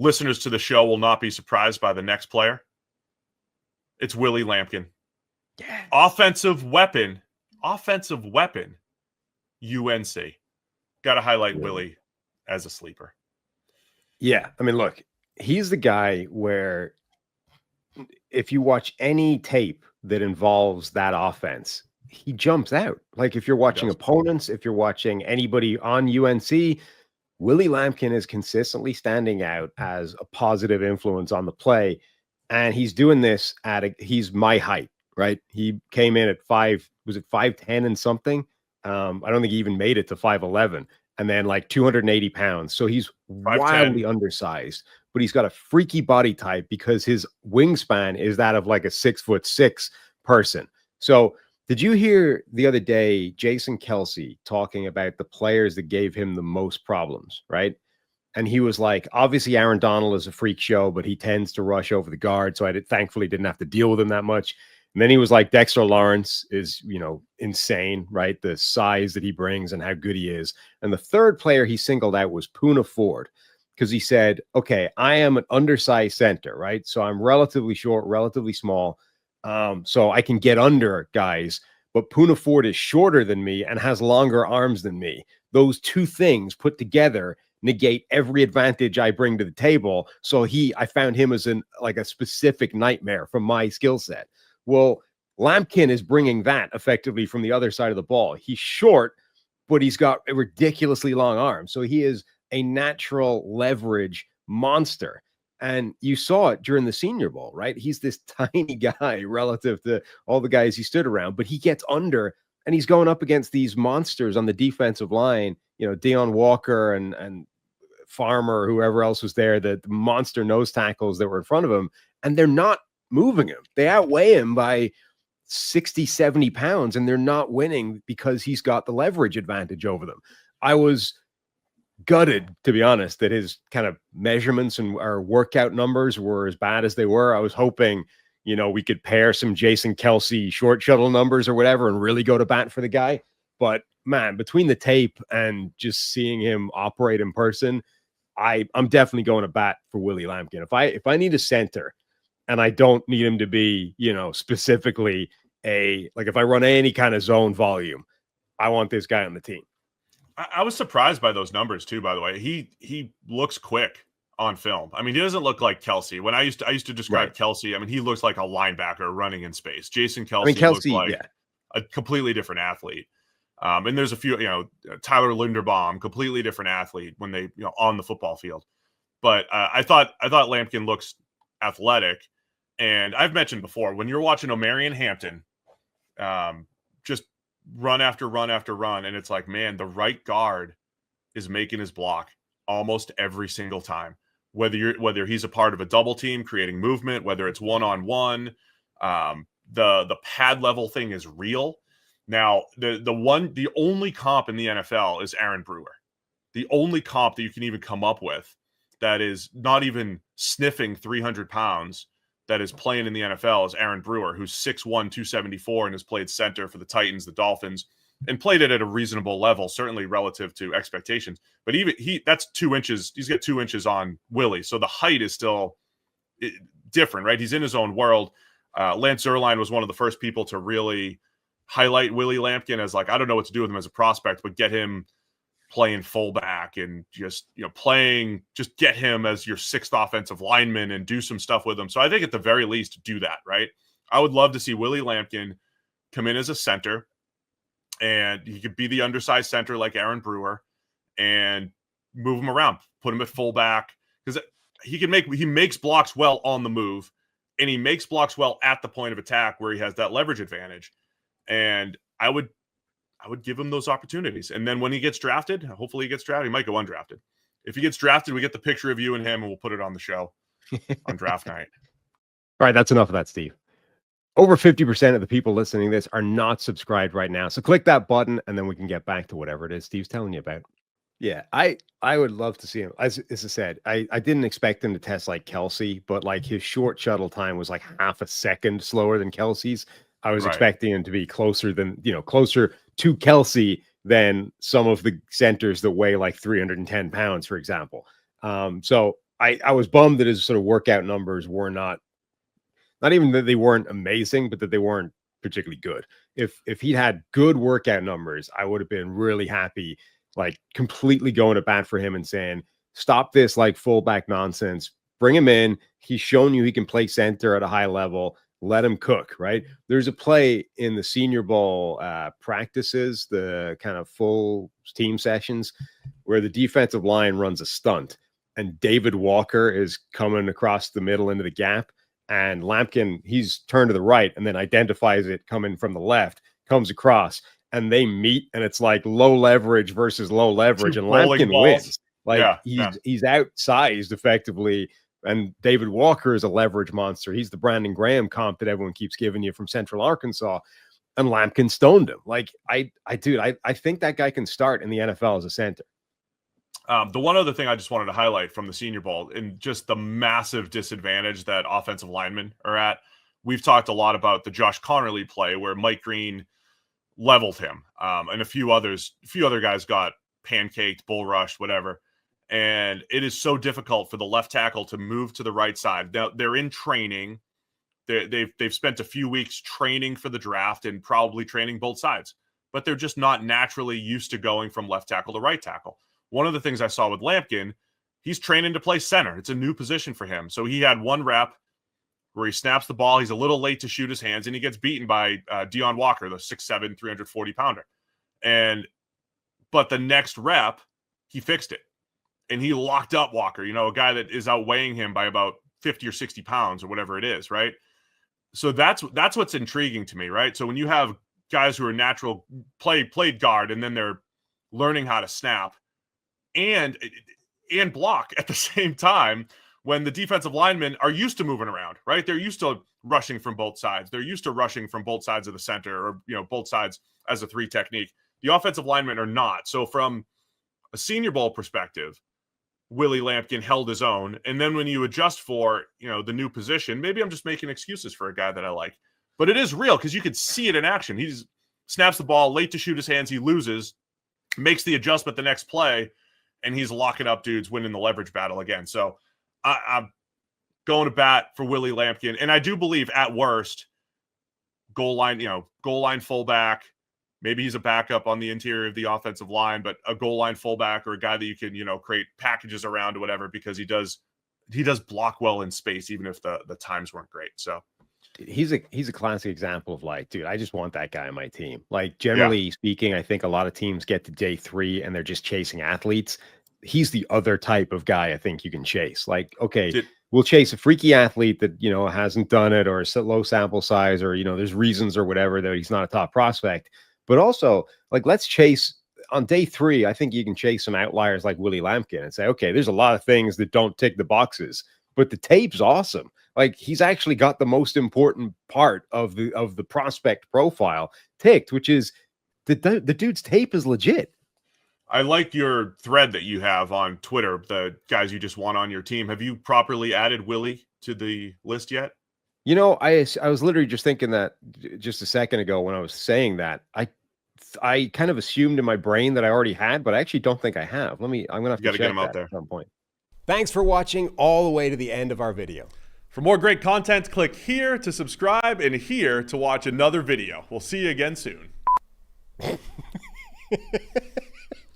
listeners to the show will not be surprised by the next player. It's Willie Lampkin. Yeah. Offensive weapon, UNC. Got to highlight Willie as a sleeper. Yeah. I mean, look, he's the guy where if you watch any tape that involves that offense, he jumps out. Like if you're watching opponents, if you're watching anybody on UNC, Willie Lampkin is consistently standing out as a positive influence on the play. And he's doing this he's my height, right? He came in at 5'10" and something. I don't think he even made it to 5'11", and then like 280 pounds. So he's 5'10". wildly undersized, but he's got a freaky body type because his wingspan is that of like a 6'6" person. So did you hear the other day Jason Kelce talking about the players that gave him the most problems, right? And he was like, obviously Aaron Donald is a freak show, but he tends to rush over the guard. So thankfully didn't have to deal with him that much. And then he was like, Dexter Lawrence is, insane, right? The size that he brings and how good he is. And the third player he singled out was Poona Ford, because he said, okay, I am an undersized center, right? So I'm relatively short, relatively small. So I can get under guys, but Poona Ford is shorter than me and has longer arms than me. Those two things put together negate every advantage I bring to the table. So I found him as a specific nightmare from my skill set. Well, Lampkin is bringing that effectively from the other side of the ball. He's short, but he's got a ridiculously long arm. So he is a natural leverage monster. And you saw it during the Senior Bowl, right? He's this tiny guy relative to all the guys he stood around, but he gets under and he's going up against these monsters on the defensive line, Deion Walker and Farmer, whoever else was there, the monster nose tackles that were in front of him, and they're not moving him. They outweigh him by 60, 70 pounds, and they're not winning because he's got the leverage advantage over them. I was gutted, to be honest, that his kind of measurements and our workout numbers were as bad as they were. I was hoping, we could pair some Jason Kelce short shuttle numbers or whatever and really go to bat for the guy. But man, between the tape and just seeing him operate in person, I'm definitely going to bat for Willie Lampkin. If I need a center and I don't need him to be, specifically if I run any kind of zone volume, I want this guy on the team. I was surprised by those numbers too, by the way. He looks quick on film. I mean, he doesn't look like Kelce. When I used to describe Kelce, I mean, he looks like a linebacker running in space. Jason Kelce, looks like a completely different athlete. And there's a few, Tyler Linderbaum, completely different athlete when they, on the football field. But I thought Lampkin looks athletic. And I've mentioned before, when you're watching Omarion Hampton, just run after run after run, and it's like, man, the right guard is making his block almost every single time. Whether he's a part of a double team, creating movement, whether it's one-on-one, the pad level thing is real. Now, the only comp in the NFL is Aaron Brewer. The only comp that you can even come up with that is not even sniffing 300 pounds that is playing in the NFL is Aaron Brewer, who's 6'1", 274, and has played center for the Titans, the Dolphins, and played it at a reasonable level, certainly relative to expectations. But even that's 2 inches. He's got 2 inches on Willie. So the height is still different, right? He's in his own world. Lance Zierlein was one of the first people to really highlight Willie Lampkin as I don't know what to do with him as a prospect, but get him playing fullback and just get him as your sixth offensive lineman and do some stuff with him. So I think at the very least do that, right? I would love to see Willie Lampkin come in as a center, and he could be the undersized center like Aaron Brewer and move him around, put him at fullback, because he makes blocks well on the move, and he makes blocks well at the point of attack where he has that leverage advantage. And I would give him those opportunities. And then when he gets drafted, hopefully he gets drafted. He might go undrafted. If he gets drafted, we get the picture of you and him, and we'll put it on the show on draft night. All right, that's enough of that, Steve. Over 50% of the people listening to this are not subscribed right now. So click that button, and then we can get back to whatever it is Steve's telling you about. Yeah, I would love to see him. As I said, I didn't expect him to test like Kelce, but his short shuttle time was like half a second slower than Kelce's. I was expecting him to be closer to Kelce than some of the centers that weigh like 310 pounds, for example. So I was bummed that his sort of workout numbers were not even that they weren't amazing, but that they weren't particularly good. If he'd had good workout numbers, I would have been really happy, like completely going to bat for him and saying, stop this like fullback nonsense. Bring him in. He's shown you he can play center at a high level. Let him cook, right? There's a play in the Senior Bowl practices, the kind of full team sessions, where the defensive line runs a stunt and David Walker is coming across the middle into the gap. And Lampkin, he's turned to the right and then identifies it coming from the left, comes across, and they meet. And it's like low leverage versus low leverage. And Lampkin wins. Like he's outsized effectively. And David Walker is a leverage monster. He's the Brandon Graham comp that everyone keeps giving you from Central Arkansas. And Lampkin stoned him. Like, I think that guy can start in the NFL as a center. The one other thing I just wanted to highlight from the Senior Bowl, and just the massive disadvantage that offensive linemen are at. We've talked a lot about the Josh Connerly play where Mike Green leveled him, and a few other guys got pancaked, bull rushed, whatever. And it is so difficult for the left tackle to move to the right side. Now they're in training. They've spent a few weeks training for the draft and probably training both sides, but they're just not naturally used to going from left tackle to right tackle. One of the things I saw with Lampkin, he's training to play center. It's a new position for him. So he had one rep where he snaps the ball. He's a little late to shoot his hands, and he gets beaten by Deion Walker, the 6'7", 340-pounder. But the next rep, he fixed it. And he locked up Walker, a guy that is outweighing him by about 50 or 60 pounds or whatever it is, right? So that's what's intriguing to me, right? So when you have guys who are natural played guard and then they're learning how to snap and block at the same time, when the defensive linemen are used to moving around, right? They're used to rushing from both sides. They're used to rushing from both sides of the center or, both sides as a three technique. The offensive linemen are not. So from a Senior Bowl perspective, Willie Lampkin held his own. And then when you adjust for, the new position, maybe I'm just making excuses for a guy that I like, but it is real because you could see it in action. He just snaps the ball, late to shoot his hands. He loses, makes the adjustment the next play, and he's locking up dudes, winning the leverage battle again. So I'm going to bat for Willie Lampkin. And I do believe at worst, goal line fullback. Maybe he's a backup on the interior of the offensive line, but a goal line fullback or a guy that you can, create packages around or whatever, because he does block well in space, even if the times weren't great. So he's a classic example of like, dude, I just want that guy on my team. Like generally speaking, I think a lot of teams get to day 3 and they're just chasing athletes. He's the other type of guy I think you can chase. Like, okay, we'll chase a freaky athlete that, hasn't done it, or a low sample size, or, there's reasons or whatever that he's not a top prospect. But also, like, let's chase on day 3. I think you can chase some outliers like Willie Lampkin and say, okay, there's a lot of things that don't tick the boxes, but the tape's awesome. Like, he's actually got the most important part of the prospect profile ticked, which is the dude's tape is legit. I like your thread that you have on Twitter, the guys you just want on your team. Have you properly added Willie to the list yet? I was literally just thinking that just a second ago when I was saying that. I kind of assumed in my brain that I already had, but I actually don't think I have. I'm gonna have to check get him out that there at some point. Thanks for watching all the way to the end of our video. For more great content, click here to subscribe and here to watch another video. We'll see you again soon.